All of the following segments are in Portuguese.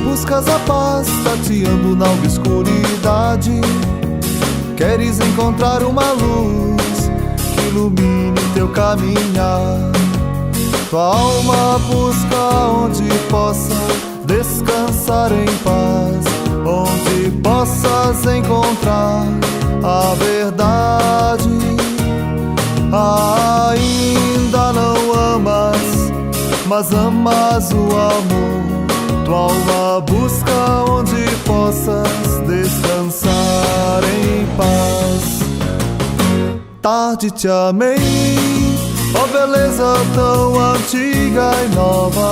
buscas a paz, tateando na obscuridade. Queres encontrar uma luz que ilumine teu caminhar. Tua alma busca onde possa descansar em paz, onde possas encontrar a verdade. Ainda não amas, mas amas o amor. Tua alma busca onde possas descansar em paz. Tarde te amei, ó beleza tão antiga e nova.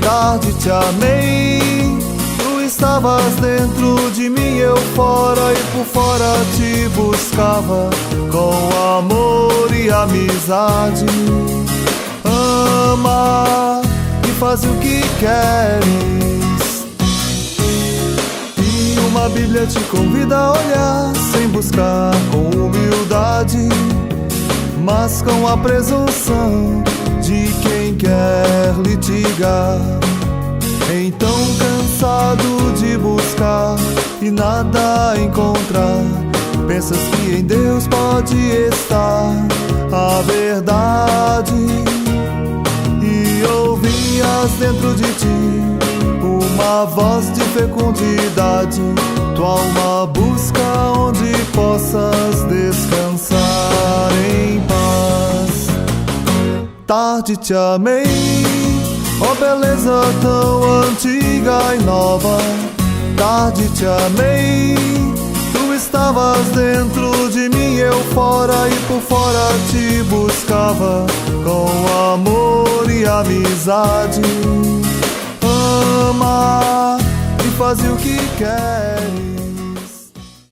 Tarde te amei, tu estavas dentro de mim, eu fora, e por fora te buscava com amor e amizade. Ama e faz o que queres, e uma Bíblia te convida a olhar sem buscar com humildade, mas com a presunção de quem quer litigar. Então, cansado de buscar e nada encontrar, pensas que em Deus pode estar a verdade, e ouvias dentro de ti uma voz de fecundidade. Tua alma busca onde possas descansar em paz. Tarde te amei, ó beleza tão antiga e nova. Tarde te amei, tu estavas dentro de mim, eu fora, e por fora te buscava com amor e amizade. Ama e faz o que queres.